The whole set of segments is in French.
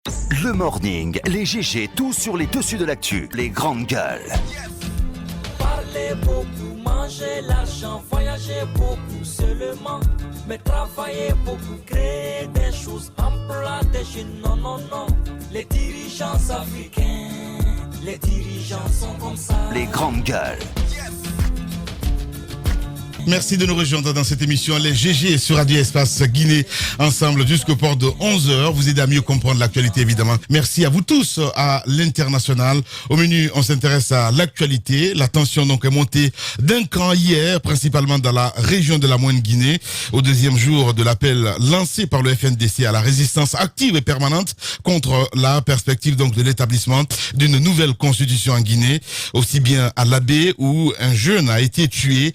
Le morning, les GG, tout sur les dessus de l'actu, les grandes gueules. Parler beaucoup, manger l'argent, voyager beaucoup seulement, mais travailler beaucoup, créer des choses, emploi des jeunes, non, non, non. Les dirigeants africains, les dirigeants sont comme ça. Les grandes gueules. Merci de nous rejoindre dans cette émission Les GG sur Radio Espace Guinée, ensemble jusqu'au port de 11h. Vous aider à mieux comprendre l'actualité, évidemment. Merci à vous tous à l'international. Au menu, on s'intéresse à l'actualité. La tension donc est montée d'un cran hier, principalement dans la région de la Moyenne-Guinée, au deuxième jour de l'appel lancé par le FNDC à la résistance active et permanente contre la perspective donc de l'établissement d'une nouvelle constitution en Guinée, aussi bien à l'Abbé où un jeune a été tué,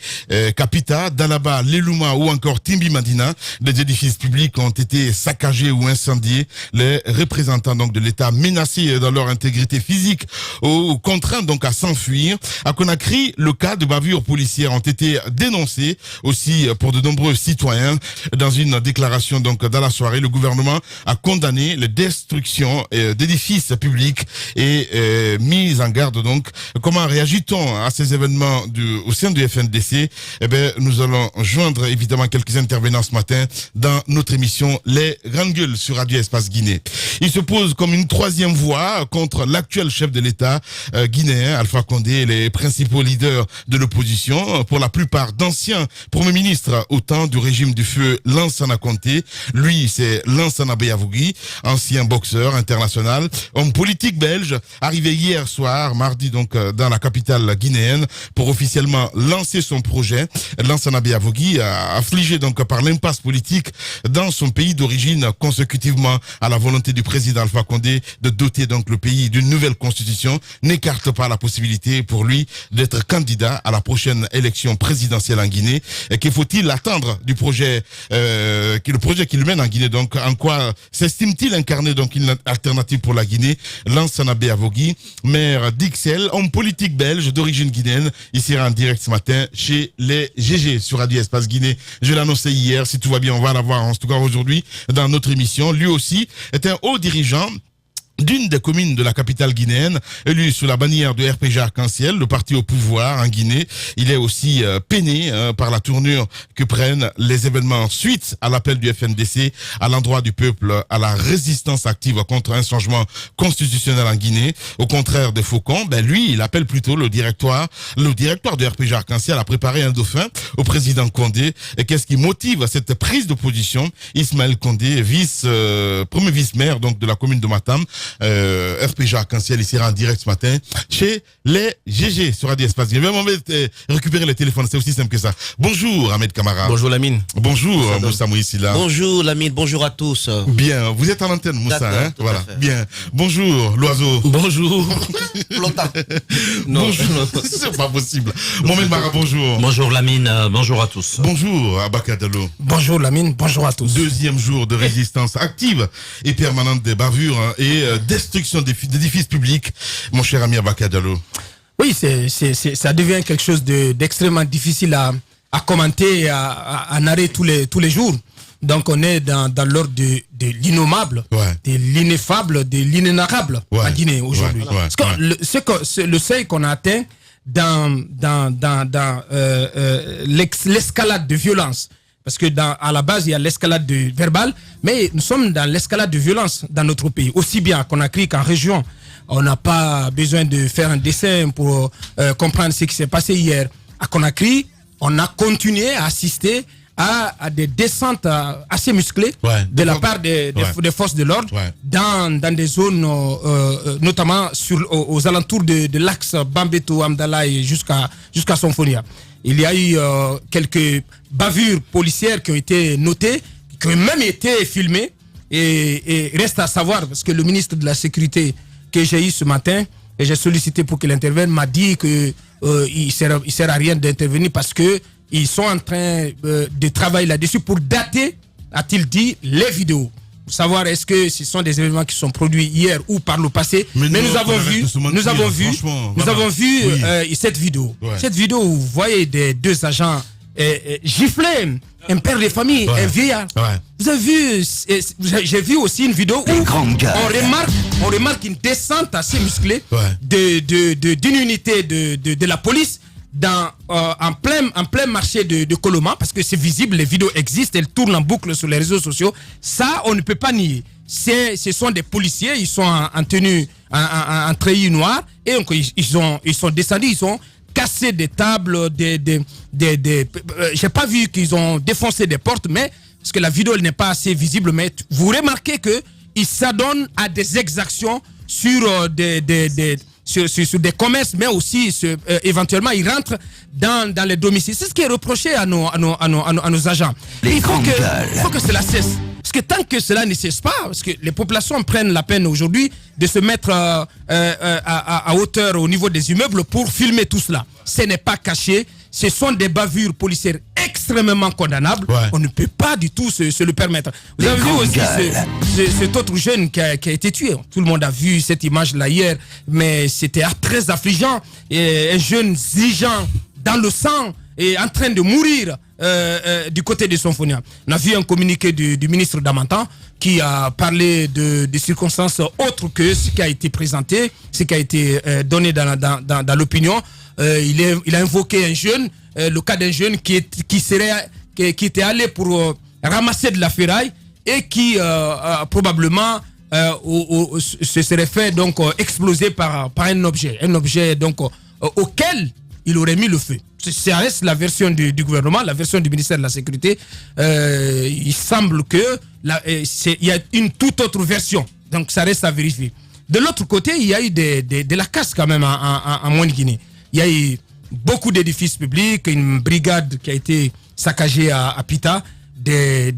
Dalaba, Lelouma ou encore Timbi Madina. Des édifices publics ont été saccagés ou incendiés. Les représentants donc de l'État menacés dans leur intégrité physique ou contraints donc à s'enfuir. À Conakry, le cas de bavures policières ont été dénoncés aussi pour de nombreux citoyens. Dans une déclaration donc dans la soirée, le gouvernement a condamné les destructions d'édifices publics et mis en garde donc. Comment réagit-on à ces événements au sein du FNDC? Eh bien, nous allons joindre évidemment quelques intervenants ce matin dans notre émission Les Grandes Gueules sur Radio Espace Guinée. Il se pose comme une troisième voie contre l'actuel chef de l'État guinéen, Alpha Condé, et les principaux leaders de l'opposition, pour la plupart d'anciens premiers ministres au temps du régime du feu Lansana Conté. Lui, c'est Lansana Beyavougui, ancien boxeur international, homme politique belge, arrivé hier soir, mardi donc dans la capitale guinéenne, pour officiellement lancer son projet. Lansana Beyavougui, affligé donc par l'impasse politique dans son pays d'origine, consécutivement à la volonté du président Alpha Condé de doter donc le pays d'une nouvelle constitution, n'écarte pas la possibilité pour lui d'être candidat à la prochaine élection présidentielle en Guinée. Et qu'il faut-il attendre du projet, le projet qu'il mène en Guinée? Donc, en quoi s'estime-t-il incarner donc une alternative pour la Guinée? Lansana Beyavougui, maire d'Ixelles, homme politique belge d'origine guinéenne, il sera en direct ce matin chez les GG sur Radio Espace Guinée. Je l'ai annoncé hier, si tout va bien, on va l'avoir en tout cas aujourd'hui dans notre émission. Lui aussi est un haut dirigeant d'une des communes de la capitale guinéenne, élu sous la bannière de RPG Arc-en-Ciel, le parti au pouvoir en Guinée. Il est aussi peiné par la tournure que prennent les événements suite à l'appel du FNDC à l'endroit du peuple à la résistance active contre un changement constitutionnel en Guinée. Au contraire de Faucon, lui, il appelle plutôt le directoire de RPG Arc-en-Ciel à préparer un dauphin au président Condé. Et qu'est-ce qui motive cette prise de position? Ismaël Condé, premier vice-maire donc de la commune de Matam, RPG Arc-en-Ciel, il sera en direct ce matin chez les GG sur Radio Espace. Je vais récupérer le téléphone, c'est aussi simple que ça. Bonjour Ahmed Kamara. Bonjour Lamine. Bonjour Moussa Mouissila. Bonjour Lamine, bonjour à tous. Bien, vous êtes en antenne Moussa, hein? Voilà, bien. Bonjour l'oiseau. Bonjour. Bonjour, c'est pas possible. Mohamed Mara, bonjour. Bonjour Lamine, bonjour à tous. Bonjour Abaka Diallo. Bonjour Lamine, bonjour à tous. Deuxième jour de résistance active et permanente des bavures et destruction d'édifices publics, mon cher ami Abaka Diallo. Oui, ça devient quelque chose d'extrêmement difficile à commenter, à narrer tous les jours. Donc on est dans l'ordre de l'innommable, de l'ineffable, de l'inénarrable en Guinée aujourd'hui. Le seuil qu'on a atteint dans l'escalade de violence, parce que à la base il y a l'escalade verbale, mais nous sommes dans l'escalade de violence dans notre pays, aussi bien à Conakry qu'en région. On n'a pas besoin de faire un dessin pour comprendre ce qui s'est passé hier. À Conakry, on a continué à assister à des descentes assez musclées de la part des forces de l'ordre dans des zones, notamment aux alentours de l'axe Bambeto-Amdala et jusqu'à Sonfonia. Il y a eu quelques bavures policières qui ont été notées, qui ont même été filmées, et reste à savoir, parce que le ministre de la Sécurité que j'ai eu ce matin, et j'ai sollicité pour qu'il intervienne, m'a dit que il sert à rien d'intervenir parce que ils sont en train de travailler là-dessus pour dater, a-t-il dit, les vidéos. Pour savoir est-ce que ce sont des événements qui sont produits hier ou par le passé. Mais nous avons vu cette vidéo. Cette vidéo où vous voyez des deux agents gifler un père de famille, un vieillard. Vous avez vu, j'ai vu aussi une vidéo où on remarque une descente assez musclée d'une unité de la police en plein marché de Coloma, parce que c'est visible, les vidéos existent, elles tournent en boucle sur les réseaux sociaux. Ça, on ne peut pas nier. Ce sont des policiers, ils sont en tenue, en treillis noir, et donc ils sont descendus, ils ont cassé des tables, j'ai pas vu qu'ils ont défoncé des portes, mais parce que la vidéo elle n'est pas assez visible, mais vous remarquez que ils s'adonnent à des exactions sur sur des commerces, mais aussi éventuellement ils rentrent dans les domiciles. C'est ce qui est reproché à nos agents. Il faut que cela cesse. Parce que tant que cela ne cesse pas, parce que les populations prennent la peine aujourd'hui de se mettre à hauteur au niveau des immeubles pour filmer tout cela. Ce n'est pas caché. Ce sont des bavures policières extrêmement condamnables. On ne peut pas du tout se le permettre. Vous avez vu aussi cet autre jeune qui a été tué. Tout le monde a vu cette image-là hier, mais c'était très affligeant. Et un jeune zigeant dans le sang et en train de mourir du côté de Sonfonia. On a vu un communiqué du ministre Damantan qui a parlé de circonstances autres que ce qui a été présenté, ce qui a été donné dans l'opinion. Il a invoqué un jeune, le cas d'un jeune qui était allé pour ramasser de la ferraille et qui probablement se serait fait donc exploser par un objet donc auquel il aurait mis le feu. Ça reste la version du gouvernement, la version du ministère de la Sécurité. Il semble que il y a une toute autre version. Donc ça reste à vérifier. De l'autre côté, il y a eu de la casse quand même en Moine-Guinée. Il y a eu beaucoup d'édifices publics, une brigade qui a été saccagée à Pita, des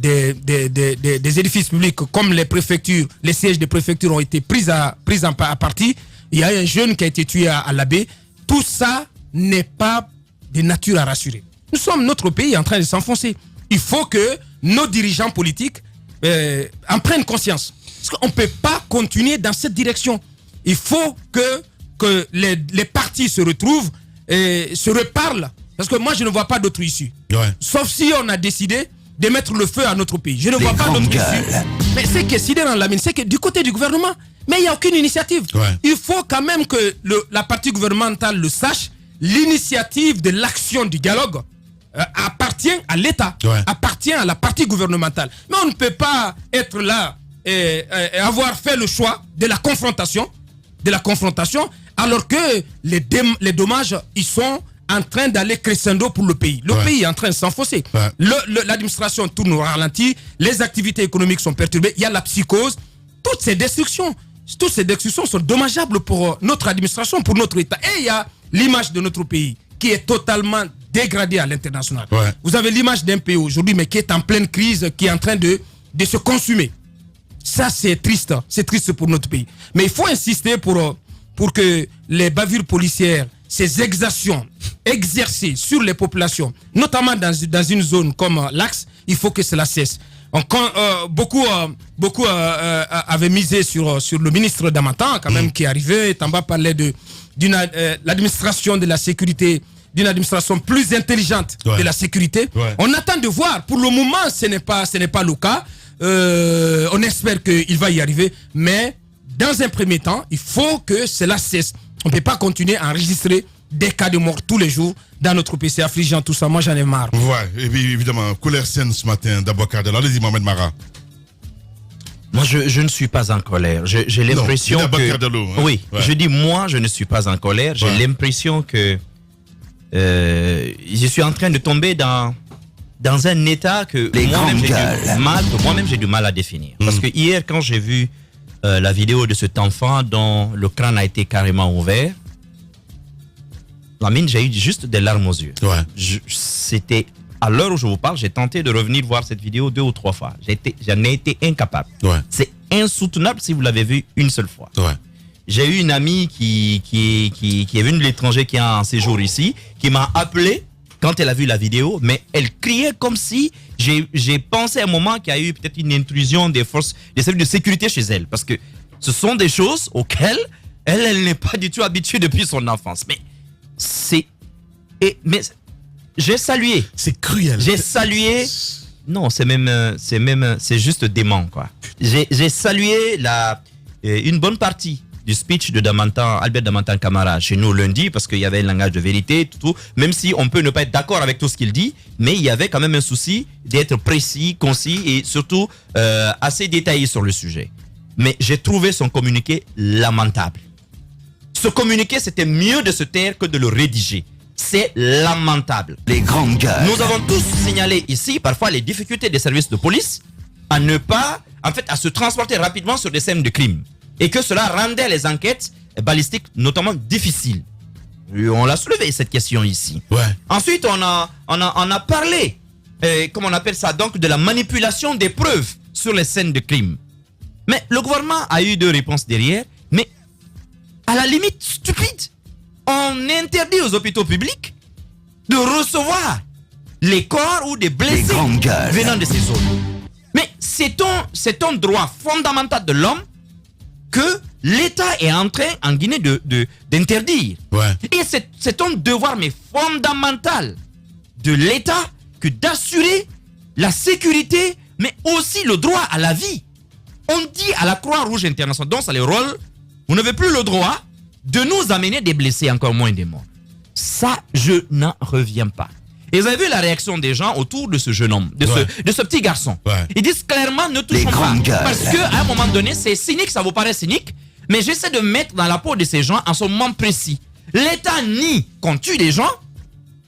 édifices publics comme les préfectures, les sièges des préfectures ont été pris en partie. Il y a eu un jeune qui a été tué à Labé. Tout ça n'est pas de nature à rassurer. Notre pays est en train de s'enfoncer. Il faut que nos dirigeants politiques en prennent conscience. Parce qu'on ne peut pas continuer dans cette direction. Il faut que les partis se retrouvent et se reparlent. Parce que moi, je ne vois pas d'autre issue. Sauf si on a décidé de mettre le feu à notre pays. Je ne vois pas d'autre issue. Mais c'est que sidérant la mine, c'est que du côté du gouvernement, mais il n'y a aucune initiative. Il faut quand même que la partie gouvernementale le sache. L'initiative de l'action du dialogue appartient à l'État, appartient à la partie gouvernementale. Mais on ne peut pas être là et avoir fait le choix de la confrontation, alors que les dommages, ils sont en train d'aller crescendo pour le pays. Le pays est en train de s'enfoncer. L'administration tourne au ralenti, les activités économiques sont perturbées, il y a la psychose. Toutes ces destructions sont dommageables pour notre administration, pour notre État. Et il y a l'image de notre pays qui est totalement dégradée à l'international. Vous avez l'image d'un pays aujourd'hui, mais qui est en pleine crise, qui est en train de se consumer. Ça, c'est triste pour notre pays. Mais il faut insister pour que les bavures policières, ces exactions exercées sur les populations, notamment dans une zone comme l'Axe, il faut que cela cesse. Beaucoup avaient misé sur le ministre Damantan, quand même, qui est arrivé. Tamba parlait l'administration de la sécurité, d'une administration plus intelligente de la sécurité. On attend de voir. Pour le moment, ce n'est pas le cas. On espère qu'il va y arriver. Mais dans un premier temps, il faut que cela cesse. On ne peut pas continuer à enregistrer des cas de mort tous les jours dans notre pays. C'est affligeant tout ça. Moi, j'en ai marre. Et puis, évidemment, colère saine ce matin d'Abouakar Diallo. Allez-y, Mohamed Mara. Moi, je ne suis pas en colère. J'ai l'impression que... Diallo, hein? Oui, je dis moi, je ne suis pas en colère. J'ai l'impression que je suis en train de tomber dans un état que moi-même j'ai du mal à définir. Parce que hier, quand j'ai vu la vidéo de cet enfant dont le crâne a été carrément ouvert, j'ai eu juste des larmes aux yeux. C'était à l'heure où je vous parle, j'ai tenté de revenir voir cette vidéo 2 ou 3 fois. J'en ai été incapable. C'est insoutenable si vous l'avez vu une seule fois. J'ai eu une amie qui est venue de l'étranger, qui est en séjour ici, qui m'a appelé quand elle a vu la vidéo, mais elle criait comme si j'ai pensé à un moment qu'il y a eu peut-être une intrusion des forces, des services de sécurité chez elle. Parce que ce sont des choses auxquelles elle n'est pas du tout habituée depuis son enfance. Mais j'ai salué. C'est cruel. J'ai salué. Non, c'est juste dément, quoi. J'ai salué une bonne partie du speech de Albert Damantan Camara chez nous lundi, parce qu'il y avait un langage de vérité, tout, même si on peut ne pas être d'accord avec tout ce qu'il dit, mais il y avait quand même un souci d'être précis, concis et surtout assez détaillé sur le sujet. Mais j'ai trouvé son communiqué lamentable. Ce communiqué, c'était mieux de se taire que de le rédiger. C'est lamentable. Les grandes gueules. Nous avons tous signalé ici parfois les difficultés des services de police à ne pas, à se transporter rapidement sur des scènes de crime. Et que cela rendait les enquêtes balistiques notamment difficiles. Et on l'a soulevé cette question ici. Ouais. Ensuite, on a parlé, comment on appelle ça, donc de la manipulation des preuves sur les scènes de crime. Mais le gouvernement a eu deux réponses derrière, mais à la limite stupide. On interdit aux hôpitaux publics de recevoir les corps ou des blessés venant de ces zones. Mais c'est un droit fondamental de l'homme que l'État est en train, en Guinée, d'interdire. Ouais. Et c'est un devoir, mais fondamental de l'État que d'assurer la sécurité, mais aussi le droit à la vie. On dit à la Croix-Rouge internationale, donc c'est le rôle, vous n'avez plus le droit de nous amener des blessés, encore moins des morts. Ça, je n'en reviens pas. Et vous avez vu la réaction des gens autour de ce jeune homme, de ce petit garçon. Ouais. Ils disent clairement, ne touchons pas. Parce qu'à un moment donné, c'est cynique, ça vous paraît cynique, mais j'essaie de mettre dans la peau de ces gens en ce moment précis. L'État nie qu'on tue des gens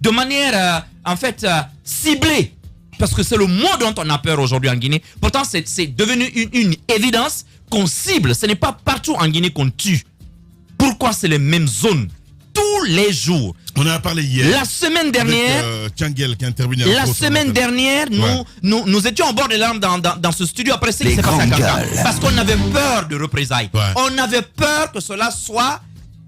de manière, ciblée. Parce que c'est le mot dont on a peur aujourd'hui en Guinée. Pourtant, c'est devenu une évidence qu'on cible. Ce n'est pas partout en Guinée qu'on tue. Pourquoi c'est les mêmes zones tous les jours? On en a parlé hier. La semaine dernière, Tchangel qui a intervenu. La semaine dernière, nous étions au bord des larmes dans ce studio après ce qui s'est passé à Kankan. Parce qu'on avait peur de représailles. Ouais. On avait peur que cela soit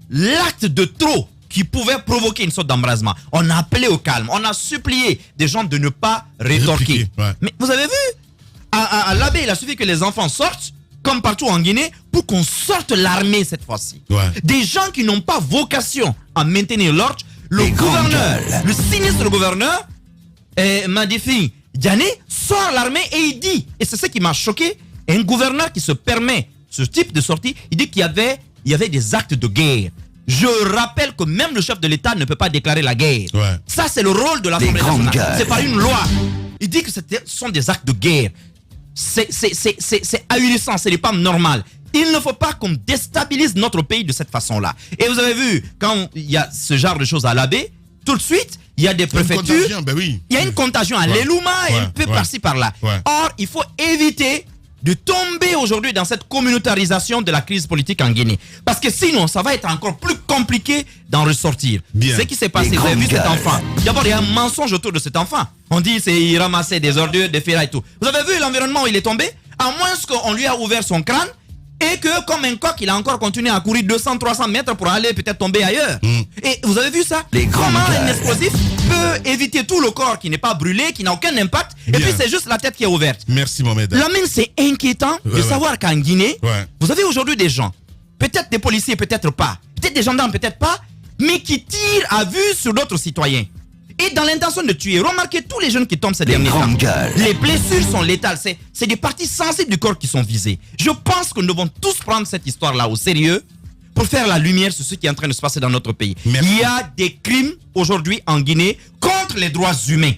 l'acte de trop qui pouvait provoquer une sorte d'embrasement. On a appelé au calme. On a supplié des gens de ne pas rétorquer. Ouais. Mais vous avez vu, à l'abbé, il a suffi que les enfants sortent, comme partout en Guinée, pour qu'on sorte l'armée cette fois-ci. Ouais. Des gens qui n'ont pas vocation à maintenir l'ordre. Le gouverneur, le sinistre gouverneur, Madifi Diané, sort l'armée et il dit, et c'est ce qui m'a choqué, un gouverneur qui se permet ce type de sortie, il dit qu'il y avait des actes de guerre. Je rappelle que même le chef de l'État ne peut pas déclarer la guerre. Ouais. Ça, c'est le rôle de l'Assemblée nationale. C'est par une loi. Il dit que ce sont des actes de guerre. C'est ahurissant, ce n'est pas normal. Il ne faut pas qu'on déstabilise notre pays de cette façon-là. Et vous avez vu, quand il y a ce genre de choses à l'abbé, tout de suite, il y a des préfectures. Il y a une contagion à l'Elouma et un peu par-ci, par-là. Or, il faut éviter de tomber aujourd'hui dans cette communautarisation de la crise politique en Guinée. Parce que sinon, ça va être encore plus compliqué d'en ressortir. Bien. Ce qui s'est passé, vous avez vu cet enfant. D'abord, il y a un mensonge autour de cet enfant. On dit qu'il ramassait des ordures, des ferrailles et tout. Vous avez vu l'environnement où il est tombé? À moins qu'on lui a ouvert son crâne et que, comme un coq, il a encore continué à courir 200-300 mètres pour aller peut-être tomber ailleurs. Et vous avez vu ça? Comment un explosif peut éviter tout le corps qui n'est pas brûlé, qui n'a aucun impact, et puis c'est juste la tête qui est ouverte. Merci Mohamed. Lamine, c'est inquiétant de savoir qu'en Guinée, vous avez aujourd'hui des gens, peut-être des policiers, peut-être pas, peut-être des gendarmes, peut-être pas, mais qui tirent à vue sur d'autres citoyens. Et dans l'intention de tuer, remarquez tous les jeunes qui tombent ces derniers temps. Les blessures sont létales. C'est des parties sensibles du corps qui sont visées. Je pense que nous devons tous prendre cette histoire-là au sérieux pour faire la lumière sur ce qui est en train de se passer dans notre pays. Merci. Il y a des crimes aujourd'hui en Guinée contre les droits humains.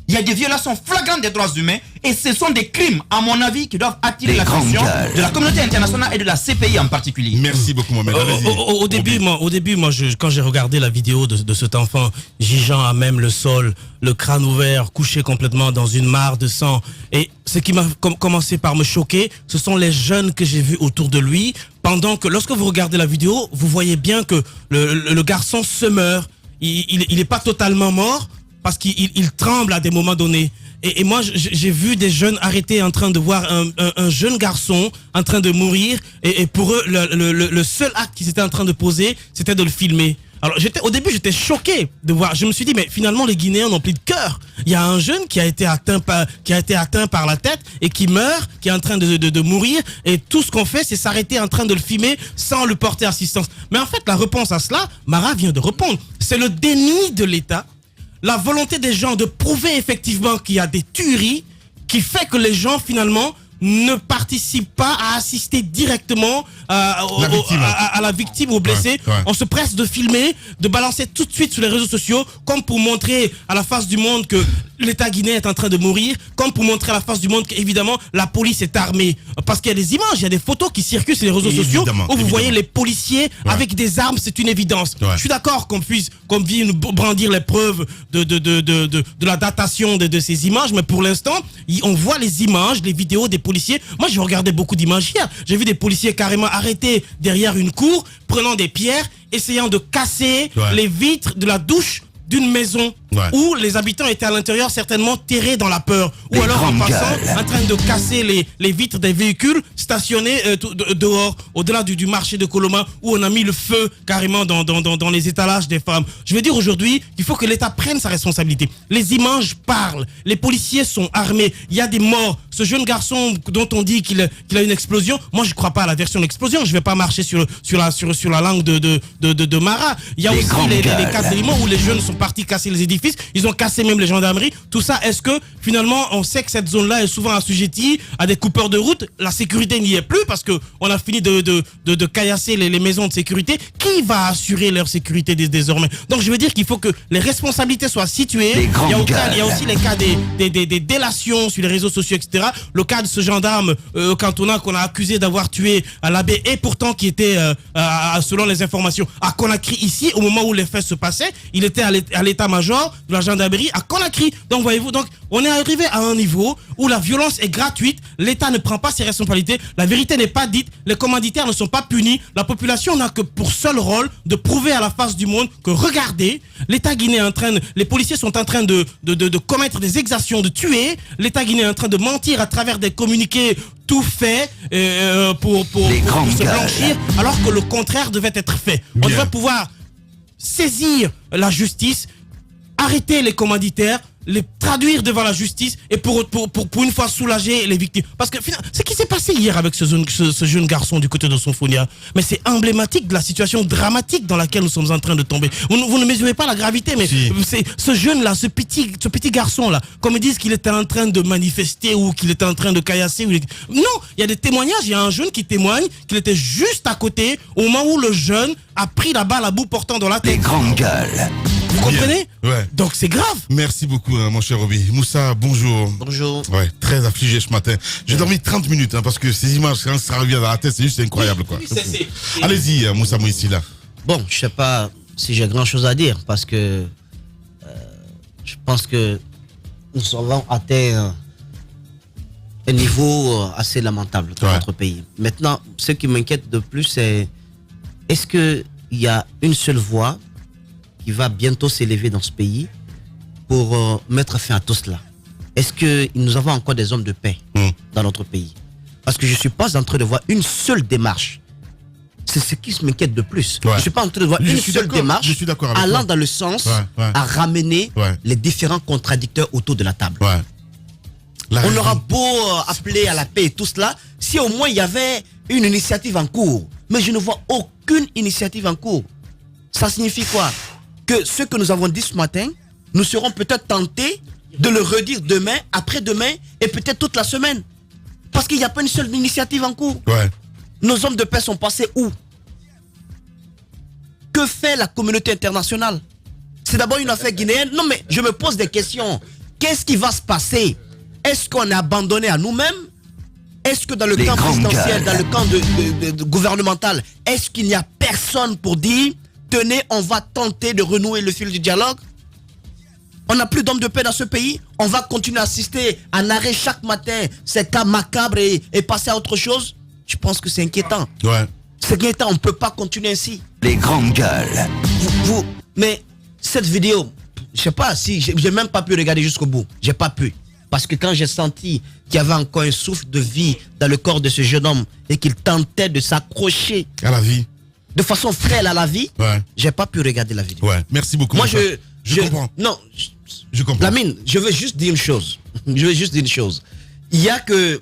Il y a des violations flagrantes des droits humains et ce sont des crimes, à mon avis, qui doivent attirer l'attention de la communauté internationale et de la CPI en particulier. Merci beaucoup, Mohamed. Au début, quand j'ai regardé la vidéo de cet enfant gigeant à même le sol, le crâne ouvert, couché complètement dans une mare de sang, et ce qui m'a commencé par me choquer, ce sont les jeunes que j'ai vus autour de lui, pendant que, lorsque vous regardez la vidéo, vous voyez bien que le garçon se meurt. Il n'est pas totalement mort, parce qu'il tremble à des moments donnés. Et moi, j'ai vu des jeunes arrêtés en train de voir un jeune garçon en train de mourir. Et pour eux, le seul acte qu'ils étaient en train de poser, c'était de le filmer. Alors, au début, j'étais choqué de voir. Je me suis dit, mais finalement, les Guinéens n'ont plus de cœur. Il y a un jeune qui a été atteint par la tête et qui meurt, qui est en train de mourir. Et tout ce qu'on fait, c'est s'arrêter en train de le filmer sans lui porter assistance. Mais en fait, la réponse à cela, Mara vient de répondre. C'est le déni de l'État. la volonté des gens de prouver effectivement qu'il y a des tueries qui fait que les gens finalement ne participent pas à assister directement à la victime ou au blessé. On se presse de filmer, de balancer tout de suite sur les réseaux sociaux, comme pour montrer à la face du monde que l'État guinéen est en train de mourir, comme pour montrer à la face du monde qu'évidemment la police est armée. Parce qu'il y a des images, il y a des photos qui circulent sur les réseaux sociaux où vous voyez les policiers avec des armes, c'est une évidence. Je suis d'accord qu'on vienne brandir les preuves de la datation de ces images, mais pour l'instant, on voit les images, les vidéos des policiers. Moi, j'ai regardé beaucoup d'images hier. J'ai vu des policiers carrément arrêtés derrière une cour, prenant des pierres, essayant de casser les vitres de la douche d'une maison où les habitants étaient à l'intérieur certainement terrés dans la peur, ou alors en passant en train de casser les vitres des véhicules stationnés dehors, au-delà du marché de Coloma, où on a mis le feu carrément dans les étalages des femmes. Je veux dire aujourd'hui qu'il faut que l'État prenne sa responsabilité. Les images parlent, les policiers sont armés, il y a des morts. Ce jeune garçon dont on dit qu'il a une explosion, moi je crois pas à la version d'explosion, je vais pas marcher sur la langue de Mara. Il y a aussi les cas d'éléments où les jeunes sont partis casser les édifices, ils ont cassé même les gendarmeries. Tout ça, est-ce que finalement on sait que cette zone-là est souvent assujettie à des coupeurs de route? La sécurité n'y est plus parce que on a fini de caillasser les maisons de sécurité. Qui va assurer leur sécurité désormais? Donc je veux dire qu'il faut que les responsabilités soient situées. Il y a aussi les cas des délations sur les réseaux sociaux, etc. Le cas de ce gendarme cantonal qu'on a accusé d'avoir tué à l'abbé et pourtant qui était, selon les informations, à Conakry ici, au moment où les faits se passaient, il était à l'état-major de la gendarmerie à Conakry. Donc voyez-vous, donc on est arrivé à un niveau où la violence est gratuite, l'État ne prend pas ses responsabilités, la vérité n'est pas dite, les commanditaires ne sont pas punis, la population n'a que pour seul rôle de prouver à la face du monde que regardez, l'État guinéen les policiers sont en train de commettre des exactions, de tuer, l'État guinéen est en train de mentir à travers des communiqués tout fait pour se blanchir, alors que le contraire devait être fait. On devrait pouvoir saisir la justice, arrêter les commanditaires, les traduire devant la justice et pour une fois soulager les victimes. Parce que finalement, ce qui s'est passé hier avec ce jeune garçon du côté de Sonfonia, mais c'est emblématique de la situation dramatique dans laquelle nous sommes en train de tomber. Vous ne mesurez pas la gravité, mais c'est ce jeune-là, ce petit garçon-là, comme ils disent qu'il était en train de manifester ou qu'il était en train de caillasser. Non, il y a des témoignages, il y a un jeune qui témoigne qu'il était juste à côté au moment où le jeune a pris la balle à bout portant dans la tête. Les grandes gueules. Vous comprenez? Donc c'est grave. Merci beaucoup, mon cher Roby. Moussa, bonjour. Bonjour. Ouais, très affligé ce matin. J'ai dormi 30 minutes parce que ces images, quand ça revient dans la tête, c'est juste incroyable. Quoi. Allez-y, Moussa Moïsila. Bon, je sais pas si j'ai grand chose à dire parce que je pense que nous avons atteint un niveau assez lamentable dans notre pays. Maintenant, ce qui m'inquiète de plus, c'est est-ce qu'il y a une seule voix qui va bientôt s'élever dans ce pays pour mettre fin à tout cela? Est-ce que nous avons encore des hommes de paix dans notre pays? Parce que je ne suis pas en train de voir une seule démarche. C'est ce qui m'inquiète de plus. Je ne suis pas en train de voir une seule démarche allant dans le sens à ramener les différents contradicteurs autour de la table. On aura beau appeler à la paix et tout cela, si au moins il y avait une initiative en cours. Mais je ne vois aucune initiative en cours. Ça signifie quoi? Que ce que nous avons dit ce matin, nous serons peut-être tentés de le redire demain, après-demain et peut-être toute la semaine. Parce qu'il n'y a pas une seule initiative en cours. Nos hommes de paix sont passés où? Que fait la communauté internationale? C'est d'abord une affaire guinéenne? Non mais je me pose des questions. Qu'est-ce qui va se passer? Est-ce qu'on est abandonné à nous-mêmes? Est-ce que dans le camp présidentiel, dans le camp gouvernemental, est-ce qu'il n'y a personne pour dire tenez, on va tenter de renouer le fil du dialogue? On n'a plus d'hommes de paix dans ce pays. On va continuer à assister à narrer chaque matin ces cas macabres et passer à autre chose. Je pense que c'est inquiétant. C'est inquiétant, on ne peut pas continuer ainsi. Les grandes gueules. Mais cette vidéo, je sais pas si j'ai même pas pu regarder jusqu'au bout. J'ai pas pu. Parce que quand j'ai senti qu'il y avait encore un souffle de vie dans le corps de ce jeune homme et qu'il tentait de s'accrocher à la vie, de façon frêle à la vie, j'ai pas pu regarder la vidéo. Merci beaucoup. Moi, je comprends. Non, je comprends. Lamine, je veux juste dire une chose. Il y a que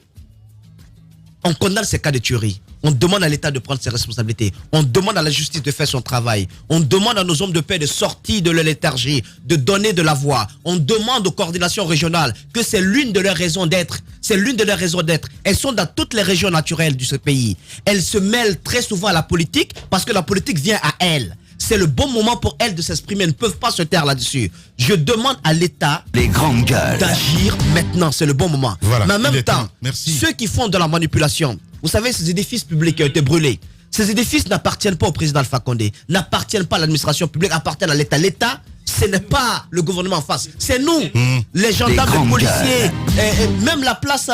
on condamne ces cas de tuerie. On demande à l'État de prendre ses responsabilités. On demande à la justice de faire son travail. On demande à nos hommes de paix de sortir de leur léthargie, de donner de la voix. On demande aux coordinations régionales que c'est l'une de leurs raisons d'être. C'est l'une de leurs raisons d'être. Elles sont dans toutes les régions naturelles de ce pays. Elles se mêlent très souvent à la politique parce que la politique vient à elles. C'est le bon moment pour elles de s'exprimer. Elles ne peuvent pas se taire là-dessus. Je demande à l'État d'agir maintenant. C'est le bon moment. Voilà, mais en même temps, merci. Ceux qui font de la manipulation, vous savez, ces édifices publics qui ont été brûlés, ces édifices n'appartiennent pas au président Alpha Condé, n'appartiennent pas à l'administration publique, appartiennent à l'État. L'État, ce n'est pas le gouvernement en face, c'est nous, les gendarmes, les policiers, même la place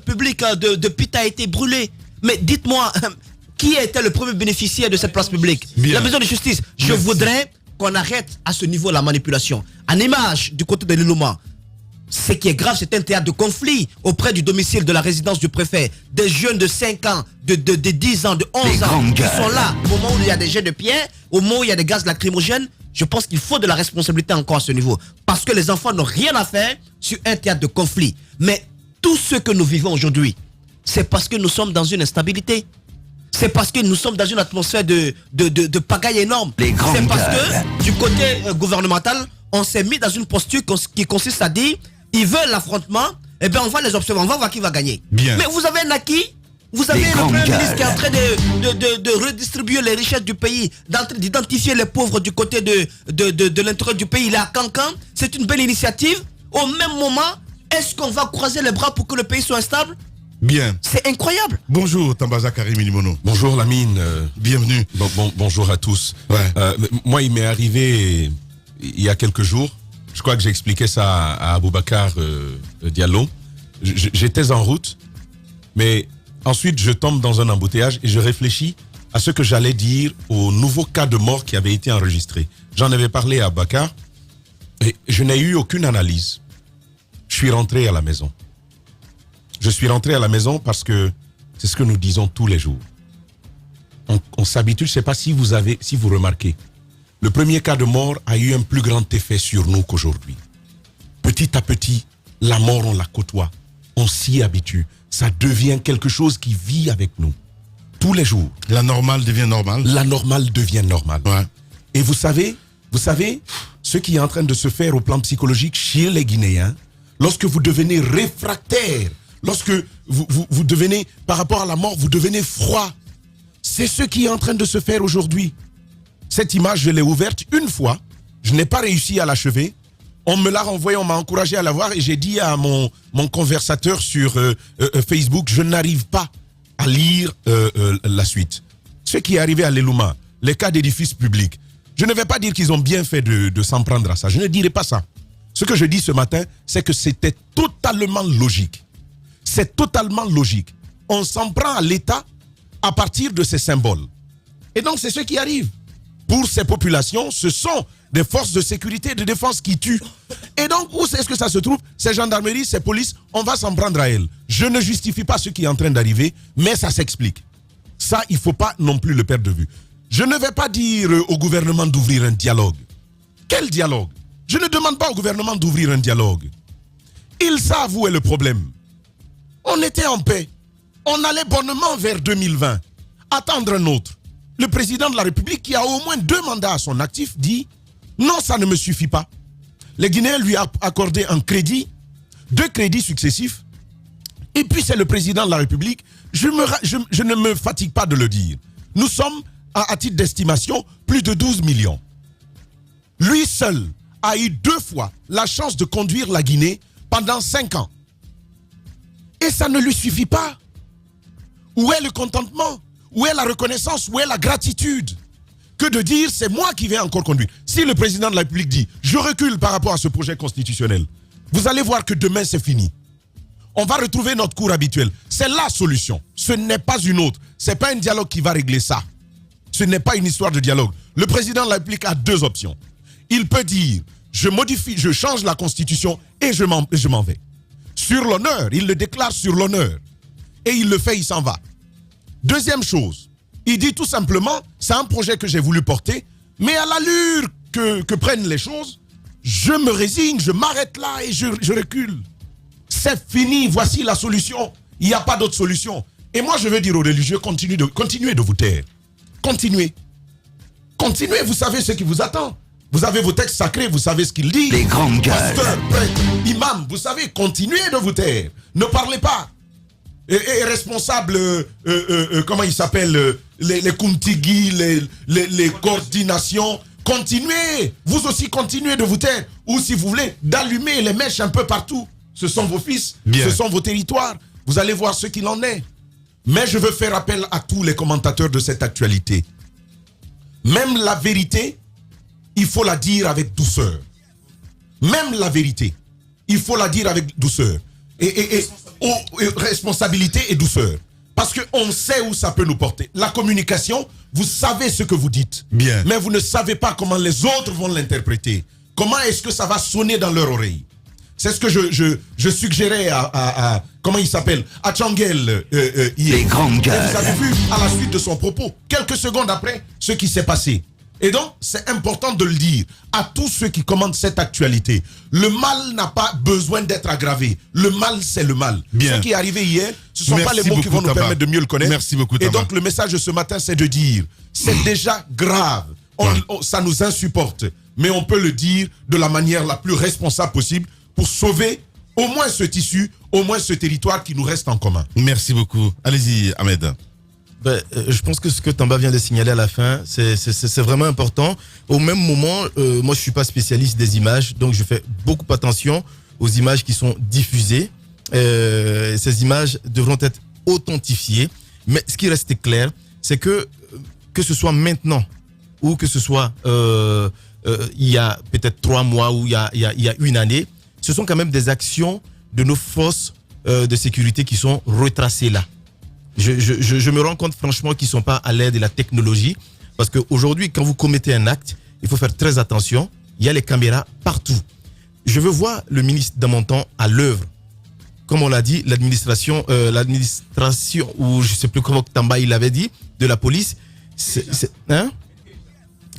publique de Pita a été brûlée. Mais dites-moi, qui était le premier bénéficiaire de cette place publique? La maison de justice. Je voudrais qu'on arrête à ce niveau la manipulation. En image du côté de l'Ilouma, ce qui est grave, c'est un théâtre de conflit auprès du domicile de la résidence du préfet. Des jeunes de 5 ans, de 10 ans, de 11 ans qui sont là au moment où il y a des jets de pierre, au moment où il y a des gaz lacrymogènes. Je pense qu'il faut de la responsabilité encore à ce niveau. Parce que les enfants n'ont rien à faire sur un théâtre de conflit. Mais tout ce que nous vivons aujourd'hui, c'est parce que nous sommes dans une instabilité. C'est parce que nous sommes dans une atmosphère de pagaille énorme. C'est parce que du côté gouvernemental, on s'est mis dans une posture qui consiste à dire ils veulent l'affrontement, eh bien on va les observer, on va voir qui va gagner. Bien. Mais vous avez un acquis, vous avez le Premier ministre qui est en train de redistribuer les richesses du pays, d'identifier les pauvres du côté de l'intérieur du pays. Il est à Cancan, c'est une belle initiative. Au même moment, est-ce qu'on va croiser les bras pour que le pays soit stable? Bien. C'est incroyable. Bonjour Tambaza Karim Ilimono. Bonjour Lamine. Bienvenue. Bonjour à tous. Ouais. Moi, il m'est arrivé il y a quelques jours. Je crois que j'ai expliqué ça à Aboubacar Diallo. J'étais en route, mais ensuite je tombe dans un embouteillage et je réfléchis à ce que j'allais dire au nouveau cas de mort qui avait été enregistré. J'en avais parlé à Aboubacar et je n'ai eu aucune analyse. Je suis rentré à la maison. Je suis rentré à la maison parce que c'est ce que nous disons tous les jours. On s'habitue, je ne sais pas si vous remarquez. Le premier cas de mort a eu un plus grand effet sur nous qu'aujourd'hui. Petit à petit, la mort, on la côtoie. On s'y habitue. Ça devient quelque chose qui vit avec nous. Tous les jours. La normale devient normale. La normale devient normale. Ouais. Et vous savez, ce qui est en train de se faire au plan psychologique chez les Guinéens, lorsque vous devenez réfractaire, lorsque vous devenez, par rapport à la mort, vous devenez froid. C'est ce qui est en train de se faire aujourd'hui. Cette image, je l'ai ouverte une fois. Je n'ai pas réussi à l'achever. On me l'a renvoyé, on m'a encouragé à la voir et j'ai dit à mon conversateur sur Facebook, je n'arrive pas à lire la suite. Ce qui est arrivé à l'Elouma, les cas d'édifices publics, je ne vais pas dire qu'ils ont bien fait de s'en prendre à ça. Je ne dirai pas ça. Ce que je dis ce matin, c'est que c'était totalement logique. C'est totalement logique. On s'en prend à l'État à partir de ces symboles. Et donc, c'est ce qui arrive. Pour ces populations, ce sont des forces de sécurité et de défense qui tuent. Et donc, où est-ce que ça se trouve? Ces gendarmeries, ces polices, on va s'en prendre à elles. Je ne justifie pas ce qui est en train d'arriver, mais ça s'explique. Ça, il ne faut pas non plus le perdre de vue. Je ne vais pas dire au gouvernement d'ouvrir un dialogue. Quel dialogue? Je ne demande pas au gouvernement d'ouvrir un dialogue. Ils savent où est le problème. On était en paix. On allait bonnement vers 2020. Attendre un autre. Le président de la République, qui a au moins 2 mandats à son actif, dit « Non, ça ne me suffit pas ». Les Guinéens lui ont accordé un crédit, 2 crédits successifs. Et puis c'est le président de la République, je ne me fatigue pas de le dire. Nous sommes, à titre d'estimation, plus de 12 millions. Lui seul a eu 2 fois la chance de conduire la Guinée pendant 5 ans. Et ça ne lui suffit pas. Où est le contentement? Où est la reconnaissance? Où est la gratitude? Que de dire, c'est moi qui vais encore conduire. Si le président de la République dit, je recule par rapport à ce projet constitutionnel, vous allez voir que demain c'est fini. On va retrouver notre cours habituel. C'est la solution. Ce n'est pas une autre. Ce n'est pas un dialogue qui va régler ça. Ce n'est pas une histoire de dialogue. Le président de la République a 2 options. Il peut dire, je modifie, je change la constitution et je m'en vais. Sur l'honneur, il le déclare sur l'honneur. Et il le fait, il s'en va. Deuxième chose, il dit tout simplement, c'est un projet que j'ai voulu porter, mais à l'allure que prennent les choses, je me résigne, je m'arrête là et je recule. C'est fini, voici la solution. Il n'y a pas d'autre solution. Et moi, je veux dire aux religieux, continuez de vous taire. Continuez. Continuez, vous savez ce qui vous attend. Vous avez vos textes sacrés, vous savez ce qu'ils disent. Les grandes gueules. Pasteur, prêtre, imam, vous savez, continuez de vous taire. Ne parlez pas. Et responsables, comment ils s'appellent, les kumtigi, les coordinations, continuez. Vous aussi, continuez de vous taire. Ou si vous voulez, d'allumer les mèches un peu partout. Ce sont vos fils, ce sont vos territoires. Vous allez voir ce qu'il en est. Mais je veux faire appel à tous les commentateurs de cette actualité. Même la vérité, il faut la dire avec douceur. Même la vérité, il faut la dire avec douceur. Et responsabilité et douceur. Parce qu'on sait où ça peut nous porter. La communication, vous savez ce que vous dites. Bien. Mais vous ne savez pas comment les autres vont l'interpréter. Comment est-ce que ça va sonner dans leur oreille. C'est ce que je suggérais à comment il s'appelle, à Tchangel hier. Les grandes gueules. Et vous avez vu à la suite de son propos, quelques secondes après, ce qui s'est passé. Et donc, c'est important de le dire à tous ceux qui commandent cette actualité. Le mal n'a pas besoin d'être aggravé. Le mal, c'est le mal. Bien. Ce qui est arrivé hier, ce ne sont pas les mots beaucoup, qui vont nous Taba. permettre de mieux le connaître. Merci beaucoup, Et Taba. donc, le message de ce matin, c'est de dire, c'est déjà grave. Ça nous insupporte. Mais on peut le dire de la manière la plus responsable possible pour sauver au moins ce tissu, au moins ce territoire qui nous reste en commun. Merci beaucoup. Allez-y, Ahmed. Je pense que ce que Tamba vient de signaler à la fin, c'est vraiment important. Au même moment, moi je suis pas spécialiste des images, donc je fais beaucoup attention aux images qui sont diffusées. Ces images devront être authentifiées. Mais ce qui reste clair, c'est que ce soit maintenant ou que ce soit il y a peut-être 3 mois ou il y a une année, ce sont quand même des actions de nos forces de sécurité qui sont retracées là. Je me rends compte franchement qu'ils ne sont pas à l'aide de la technologie parce qu'aujourd'hui, quand vous commettez un acte, il faut faire très attention. Il y a les caméras partout. Je veux voir le ministre Damontan à l'œuvre. Comme on l'a dit, l'administration, ou je ne sais plus comment Tamba il avait dit, de la police,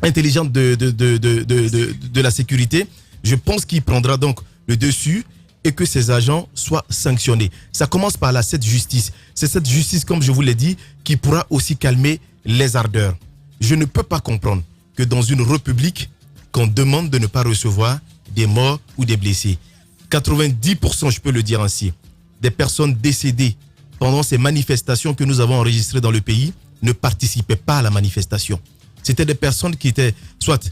intelligente de la sécurité. Je pense qu'il prendra donc le dessus et que ces agents soient sanctionnés. Ça commence par là, cette justice. C'est cette justice, comme je vous l'ai dit, qui pourra aussi calmer les ardeurs. Je ne peux pas comprendre que dans une république, qu'on demande de ne pas recevoir des morts ou des blessés. 90%, je peux le dire ainsi, des personnes décédées pendant ces manifestations que nous avons enregistrées dans le pays ne participaient pas à la manifestation. C'était des personnes qui étaient soit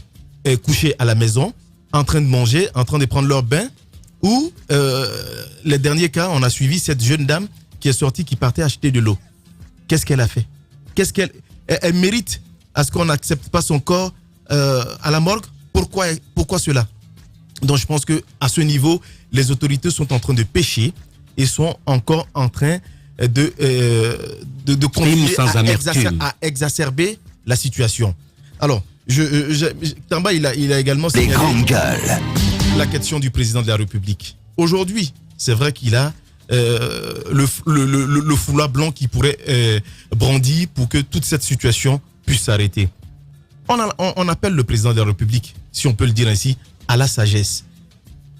couchées à la maison, en train de manger, en train de prendre leur bain, ou les derniers cas, on a suivi cette jeune dame qui est sortie, qui partait acheter de l'eau. Qu'est-ce qu'elle a fait? Elle mérite à ce qu'on n'accepte pas son corps à la morgue? Pourquoi cela? Donc je pense qu'à ce niveau, les autorités sont en train de pécher et sont encore en train de continuer à exacerber la situation. Alors, Tamba, il a également signalé la question du président de la République. Aujourd'hui, c'est vrai qu'il a le foulard blanc qui pourrait brandir pour que toute cette situation puisse s'arrêter. On appelle le président de la République, si on peut le dire ainsi, à la sagesse.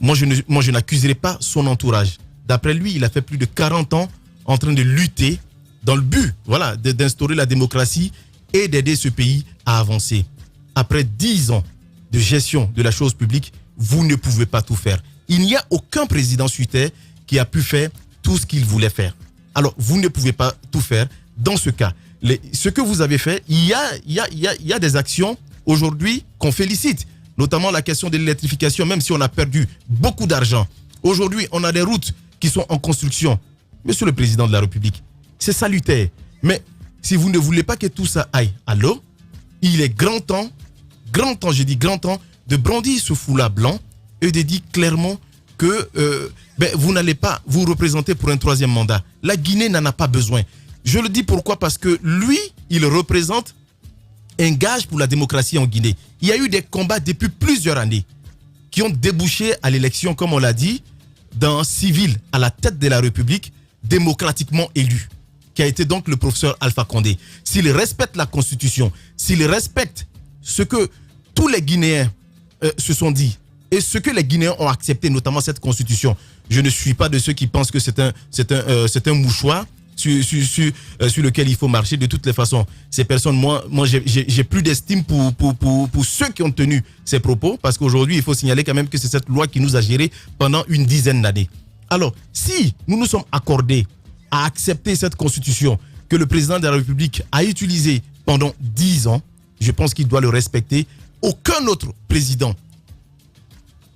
Moi, je n'accuserai pas son entourage. D'après lui, il a fait plus de 40 ans en train de lutter dans le but, voilà, d'instaurer la démocratie et d'aider ce pays à avancer. Après 10 ans de gestion de la chose publique, vous ne pouvez pas tout faire. Il n'y a aucun président sur Terre qui a pu faire tout ce qu'il voulait faire. Alors, vous ne pouvez pas tout faire. Dans ce cas, ce que vous avez fait, il y a des actions aujourd'hui qu'on félicite, notamment la question de l'électrification, même si on a perdu beaucoup d'argent. Aujourd'hui, on a des routes qui sont en construction. Monsieur le président de la République, c'est salutaire. Mais si vous ne voulez pas que tout ça aille à l'eau, il est grand temps, de brandir ce foulard blanc et de dire clairement que vous n'allez pas vous représenter pour un 3e mandat. La Guinée n'en a pas besoin. Je le dis pourquoi? Parce que lui, il représente un gage pour la démocratie en Guinée. Il y a eu des combats depuis plusieurs années qui ont débouché à l'élection, comme on l'a dit, d'un civil à la tête de la République, démocratiquement élu, qui a été donc le professeur Alpha Condé. S'il respecte la Constitution, s'il respecte ce que tous les Guinéens se sont dit et ce que les Guinéens ont accepté, notamment cette Constitution, je ne suis pas de ceux qui pensent que c'est un mouchoir sur lequel il faut marcher. De toutes les façons, ces personnes, moi j'ai plus d'estime pour ceux qui ont tenu ces propos, parce qu'aujourd'hui, il faut signaler quand même que c'est cette loi qui nous a géré pendant une dizaine d'années. Alors, si nous nous sommes accordés à accepter cette constitution que le président de la République a utilisée pendant 10 ans, je pense qu'il doit le respecter. Aucun autre président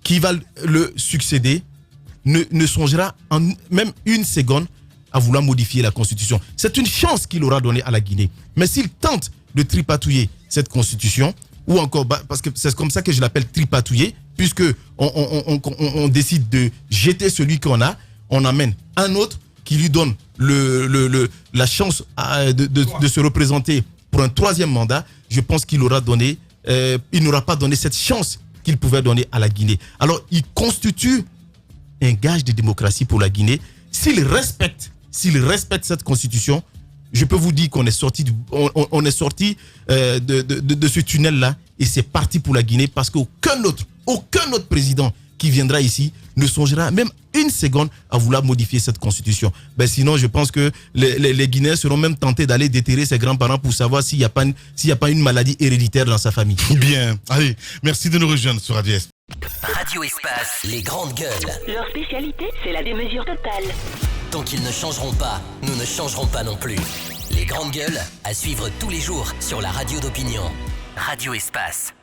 qui va le succéder ne songera en même une seconde à vouloir modifier la Constitution. C'est une chance qu'il aura donnée à la Guinée. Mais s'il tente de tripatouiller cette Constitution, ou encore, parce que c'est comme ça que je l'appelle tripatouiller, puisque on décide de jeter celui qu'on a, on amène un autre qui lui donne la chance de se représenter pour un 3e mandat, je pense qu'il aura donné, il n'aura pas donné cette chance qu'il pouvait donner à la Guinée. Alors, il constitue un gage de démocratie pour la Guinée. S'il respecte cette constitution, je peux vous dire qu'on est sorti, on est sorti de ce tunnel-là et c'est parti pour la Guinée, parce qu'aucun autre président qui viendra ici ne songera même une seconde à vouloir modifier cette constitution. Sinon, je pense que les Guinéens seront même tentés d'aller déterrer ses grands-parents pour savoir s'il n'y a pas une maladie héréditaire dans sa famille. Bien. Allez, merci de nous rejoindre sur Radio Espace. Radio Espace, les grandes gueules. Leur spécialité, c'est la démesure totale. Tant qu'ils ne changeront pas, nous ne changerons pas non plus. Les grandes gueules, à suivre tous les jours sur la radio d'opinion. Radio Espace.